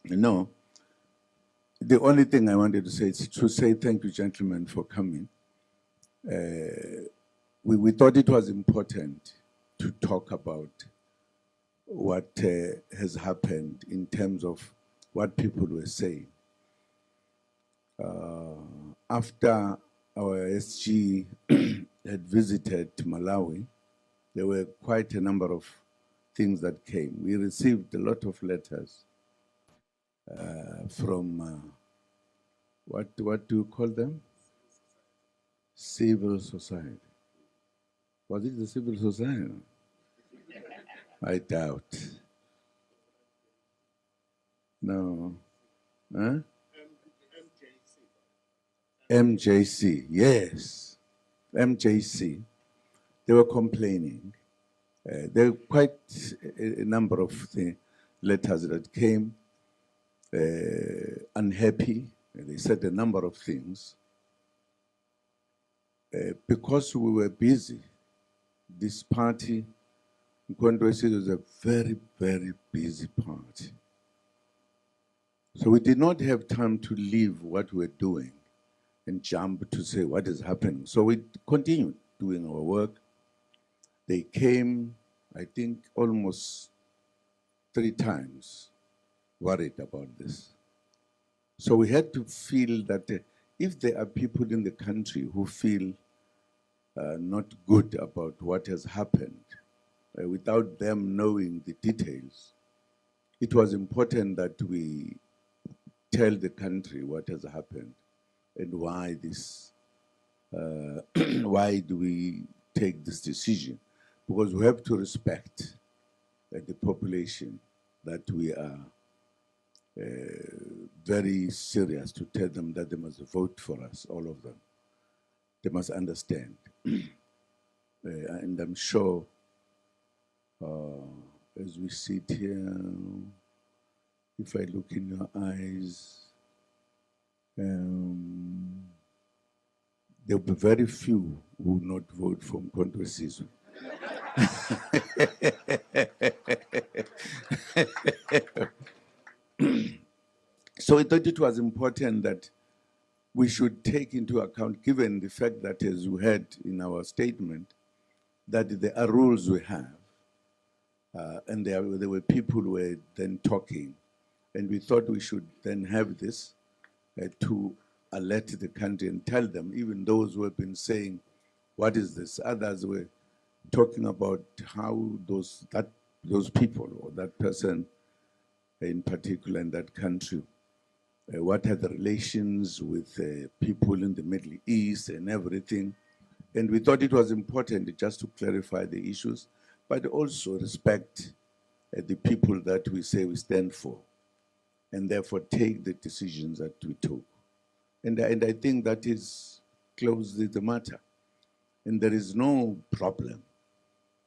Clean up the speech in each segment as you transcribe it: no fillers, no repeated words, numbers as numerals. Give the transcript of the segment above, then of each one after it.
No, the only thing I wanted to say is to say thank you, gentlemen, for coming. We thought it was important to talk about what has happened in terms of what people were saying. After our SG had visited Malawi, there were quite a number of things that came. We received a lot of letters from, what do you call them? Civil society. Was it the civil society? I doubt. No. Huh? MJC, yes. MJC. They were complaining. There were quite a number of letters that came, unhappy. They said a number of things. Because we were busy, this party, Mkhondweni was a very, very busy party. So we did not have time to leave what we were doing and jump to say what is happening. So we continued doing our work. They came, I think, almost 3 times worried about this. So we had to feel that if there are people in the country who feel not good about what has happened, without them knowing the details, it was important that we tell the country what has happened and why this, why do we take this decision? Because we have to respect the population, that we are very serious to tell them that they must vote for us, all of them. They must understand. And I'm sure as we sit here, if I look in your eyes, there will be very few who will not vote for Mkhondweni. So I thought it was important that we should take into account, given the fact that, as you heard in our statement, that there are rules we have, and there were people who were then talking, and we thought we should then have this to alert the country and tell them, even those who have been saying, what is this? Others were talking about how those people or that person in particular in that country, what are the relations with people in the Middle East and everything. And we thought it was important just to clarify the issues, but also respect the people that we say we stand for, and therefore take the decisions that we took. And I think that is closely the matter. And there is no problem.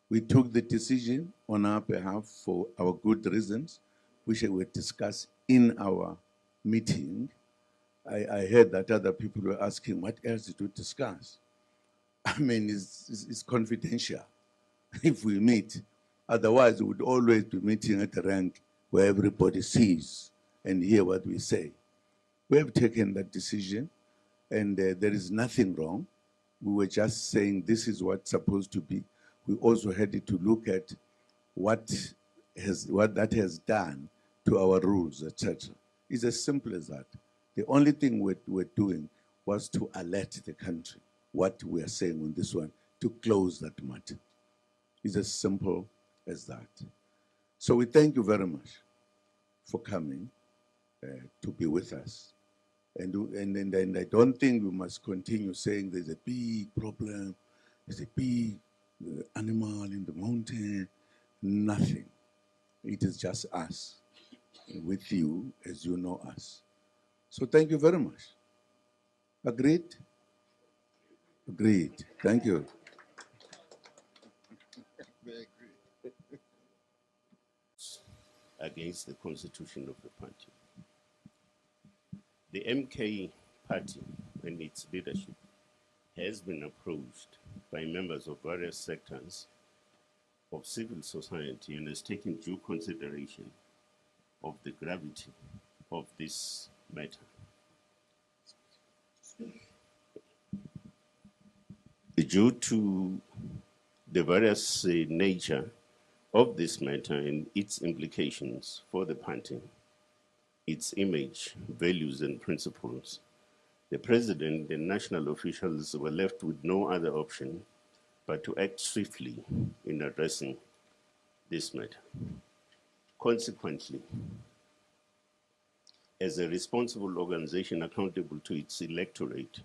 We took the decision on our behalf for our good reasons, which I will discuss in our meeting. I heard that other people were asking, what else did we discuss? I mean, it's confidential if we meet. Otherwise, we would always be meeting at a rank where everybody sees and hear what we say. We have taken that decision, and there is nothing wrong. We were just saying this is what's supposed to be. We also had to look at what that has done to our rules, etc. It's as simple as that. The only thing we're doing was to alert the country what we are saying on this one, to close that matter. It's as simple as that. So we thank you very much for coming to be with us. And I don't think we must continue saying there's a big problem, there's a big animal in the mountain. Nothing. It is just us with you as you know us. So thank you very much. Agreed? Agreed. Thank you. Against the constitution of the party. The MK party and its leadership has been approached by members of various sectors of civil society and has taken due consideration of the gravity of this matter. Due to the various nature of this matter and its implications for the party, its image, values, and principles, the President and national officials were left with no other option but to act swiftly in addressing this matter. Consequently, as a responsible organization accountable to its electorate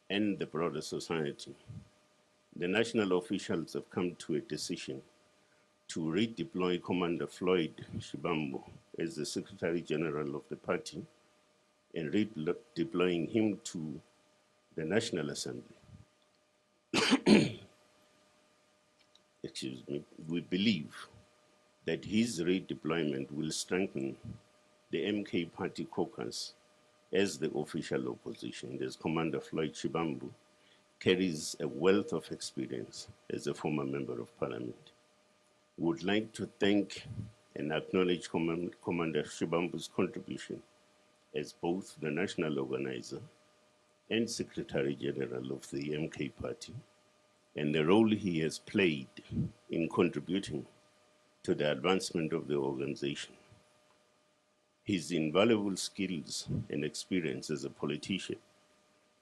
and the broader society, the national officials have come to a decision to redeploy Commander Floyd Shivambu as the Secretary General of the party and redeploying him to the National Assembly. Excuse me. We believe that his redeployment will strengthen the MK party caucus as the official opposition, as Commander Floyd Shivambu carries a wealth of experience as a former member of parliament. We would like to thank and acknowledge Commander Shivambu's contribution as both the national organizer and Secretary General of the MK party, and the role he has played in contributing to the advancement of the organization. His invaluable skills and experience as a politician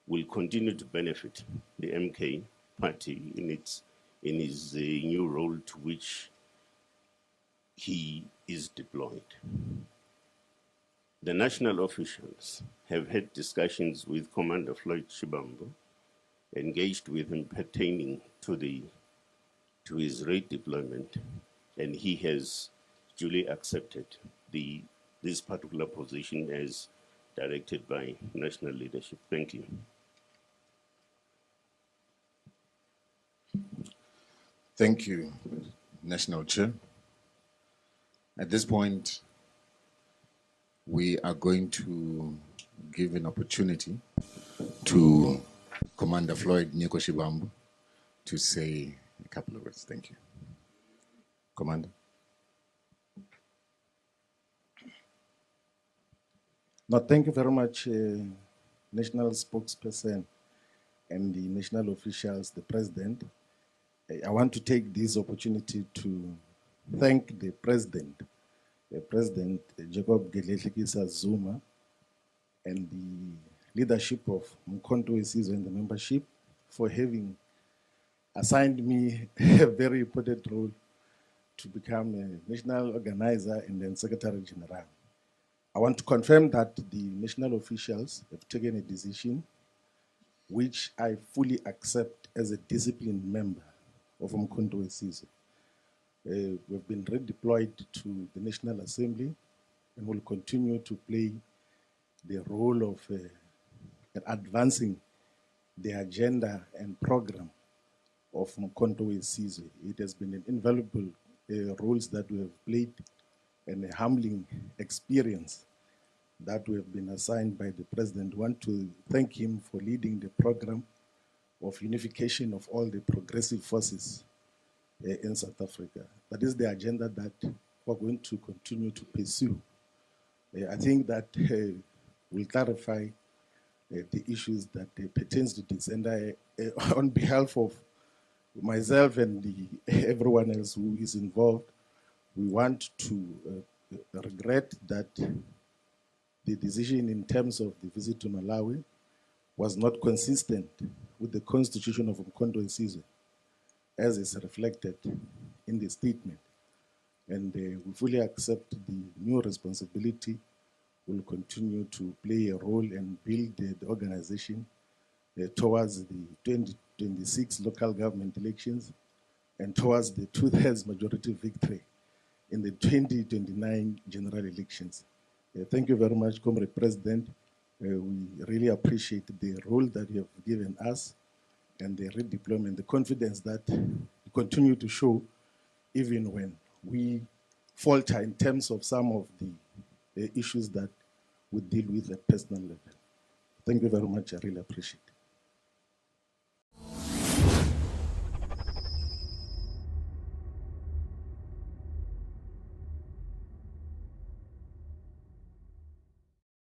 will continue to benefit the MK party in his new role to which he is deployed. The national officials have had discussions with Commander Floyd Shivambu, engaged with him pertaining to his redeployment, and he has duly accepted this particular position as directed by national leadership. Thank you. Thank you, National Chair. At this point, we are going to give an opportunity to Commander Floyd Shivambu to say a couple of words. Thank you. Commander. No, thank you very much, National Spokesperson and the national officials, the President. I want to take this opportunity to thank the President, President Jacob Gedleyihlekisa Zuma, and the leadership of Umkhonto weSizwe and the membership for having assigned me a very important role to become a national organizer and then Secretary General. I want to confirm that the national officials have taken a decision which I fully accept as a disciplined member of Umkhonto weSizwe. We've been redeployed to the National Assembly and will continue to play the role of advancing the agenda and program of Umkhonto weSizwe. It has been an invaluable roles that we have played and a humbling experience that we have been assigned by the President. I want to thank him for leading the program of unification of all the progressive forces in South Africa. That is the agenda that we're going to continue to pursue. I think that will clarify the issues that pertains to this. And I, on behalf of myself and everyone else who is involved, we want to regret that the decision in terms of the visit to Malawi was not consistent with the constitution of Umkhonto weSizwe, as is reflected in the statement. And we fully accept the new responsibility. Will continue to play a role and build the organization towards the 2026 local government elections and towards the 2/3 majority victory in the 2029 general elections. Thank you very much, Comrade President. We really appreciate the role that you have given us and the redeployment, the confidence that you continue to show even when we falter in terms of some of the issues that we deal with at personal level. Thank you very much. I really appreciate it.